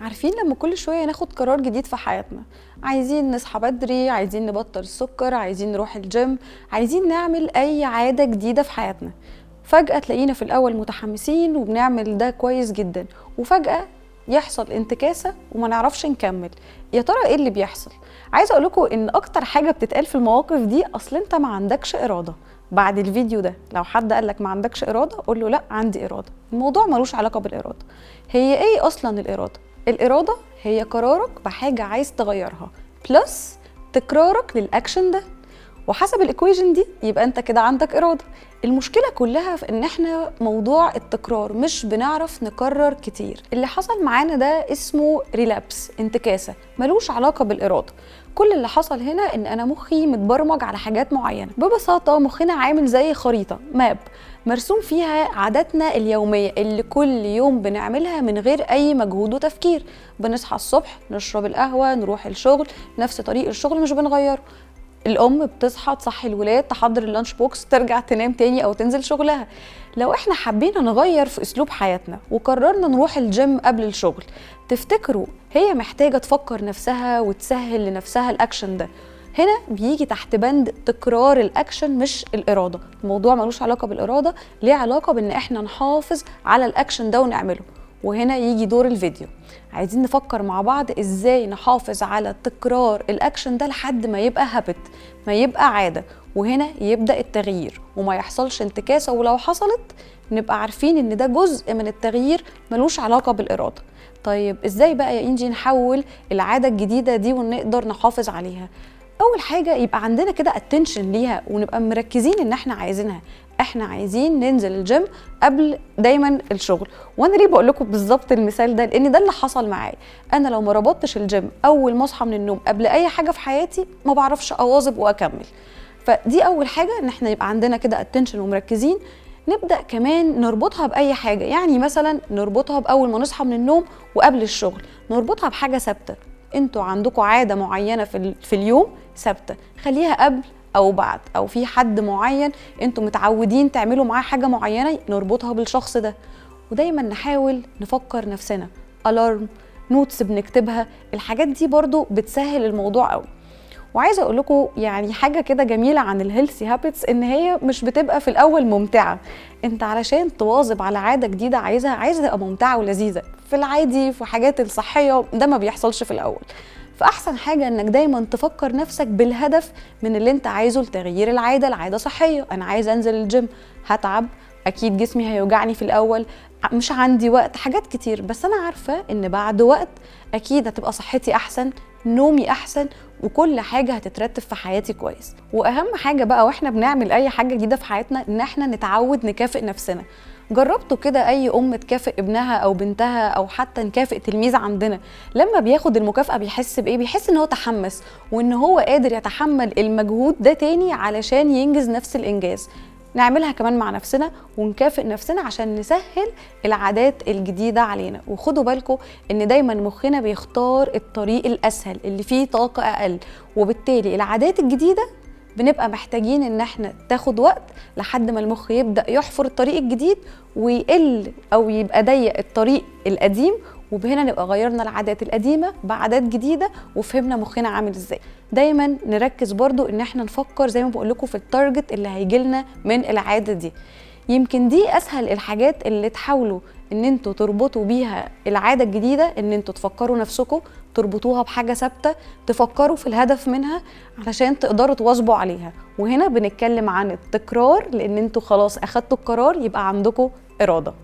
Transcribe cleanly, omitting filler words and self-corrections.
عارفين لما كل شوية ناخد قرار جديد في حياتنا، عايزين نصحى بدري، عايزين نبطل السكر، عايزين نروح الجيم، عايزين نعمل أي عادة جديدة في حياتنا. فجأة تلاقينا في الأول متحمسين وبنعمل ده كويس جدا، وفجأة يحصل انتكاسة وما نعرفش نكمل. يا ترى ايه اللي بيحصل؟ عايزة اقولكوا ان اكتر حاجة بتتقال في المواقف دي اصل انت ما عندكش إرادة. بعد الفيديو ده لو حد قالك ما عندكش إرادة قول له لا، عندي إرادة. الموضوع ملوش علاقة بالإرادة. هي ايه اصلا الإرادة؟ الإرادة هي قرارك بحاجة عايز تغيرها بلس تكرارك للأكشن ده، وحسب الإكويجن دي يبقى أنت كده عندك إرادة. المشكلة كلها في إن إحنا موضوع التكرار مش بنعرف نكرر كتير. اللي حصل معانا ده اسمه ريلابس، انتكاسة، ملوش علاقة بالإرادة. كل اللي حصل هنا إن أنا مخي متبرمج على حاجات معينة. ببساطة مخنا عامل زي خريطة ماب مرسوم فيها عاداتنا اليومية اللي كل يوم بنعملها من غير أي مجهود وتفكير. بنصحى الصبح، نشرب القهوة، نروح الشغل، نفس طريق الشغل مش بنغيره. الأم بتصحى تصحي الولاد، تحضر اللانش بوكس، ترجع تنام تاني أو تنزل شغلها. لو احنا حبينا نغير في أسلوب حياتنا وقررنا نروح الجيم قبل الشغل، تفتكروا هي محتاجة تفكر نفسها وتسهل لنفسها الأكشن ده؟ هنا بيجي تحت بند تكرار الأكشن مش الإرادة. الموضوع ملوش علاقة بالإرادة، ليه علاقة بأن احنا نحافظ على الأكشن ده ونعمله. وهنا يجي دور الفيديو. عايزين نفكر مع بعض ازاي نحافظ على تكرار الاكشن ده لحد ما يبقى هابت، ما يبقى عادة، وهنا يبدأ التغيير وما يحصلش انتكاسة. ولو حصلت نبقى عارفين ان ده جزء من التغيير ملوش علاقة بالإرادة. طيب ازاي بقى يا انجي نحول العادة الجديدة دي ونقدر نحافظ عليها؟ اول حاجة يبقى عندنا كده اتنشن ليها ونبقى مركزين ان احنا عايزينها. احنا عايزين ننزل الجيم قبل دايما الشغل. وانا ليه بقول لكم بالظبط المثال ده؟ لان ده اللي حصل معايا. انا لو ما ربطتش الجيم اول ما اصحى من النوم قبل اي حاجه في حياتي ما بعرفش اواظب واكمل. فدي اول حاجه، ان احنا يبقى عندنا كده اتنشن ومركزين. نبدا كمان نربطها باي حاجه، يعني مثلا نربطها باول ما نصحى من النوم وقبل الشغل، نربطها بحاجه ثابته. انتوا عندكم عاده معينه في اليوم ثابته، خليها قبل او بعد، او في حد معين انتوا متعودين تعملوا معاه حاجه معينه نربطها بالشخص ده. ودايما نحاول نفكر نفسنا، الارم، نوتس بنكتبها، الحاجات دي برضو بتسهل الموضوع قوي. وعايزه اقول لكم يعني حاجه كده جميله عن الهيلثي هابتس، ان هي مش بتبقى في الاول ممتعه. انت علشان تواظب على عاده جديده عايزه تبقى ممتعه ولذيذه. في العادي في حاجات الصحيه ده ما بيحصلش في الاول. فاحسن حاجه انك دايما تفكر نفسك بالهدف من اللي انت عايزه لتغيير العاده. العاده صحيه، انا عايزه انزل الجيم، هتعب، اكيد جسمي هيوجعني في الاول، مش عندي وقت، حاجات كتير، بس انا عارفه ان بعد وقت اكيد هتبقى صحتي احسن، نومي احسن، وكل حاجه هتترتب في حياتي كويس. واهم حاجه بقى واحنا بنعمل اي حاجه جديده في حياتنا ان احنا نتعود نكافئ نفسنا. جربتوا كده اي ام تكافئ ابنها او بنتها، او حتى نكافئ تلميذ عندنا لما بياخد المكافاه بيحس بايه؟ بيحس ان هو تحمس وان هو قادر يتحمل المجهود ده تاني علشان ينجز نفس الانجاز. نعملها كمان مع نفسنا ونكافئ نفسنا عشان نسهل العادات الجديدة علينا. وخدوا بالكم ان دايما مخنا بيختار الطريق الاسهل اللي فيه طاقة اقل، وبالتالي العادات الجديدة بنبقى محتاجين ان احنا تاخد وقت لحد ما المخ يبدأ يحفر الطريق الجديد ويقل او يبقى ضيق الطريق القديم. وبهنا نبقى غيرنا العادات القديمة بعادات جديدة وفهمنا مخنا عامل ازاي. دايما نركز برضو ان احنا نفكر زي ما بقول لكم في التارجت اللي هيجيلنا من العادة دي. يمكن دي اسهل الحاجات اللي تحاولوا ان انتوا تربطوا بيها العادة الجديدة، ان انتوا تفكروا نفسكم تربطوها بحاجة ثابتة، تفكروا في الهدف منها علشان تقدروا تواظبوا عليها. وهنا بنتكلم عن التكرار، لان انتوا خلاص اخدتوا القرار يبقى عندكم إرادة.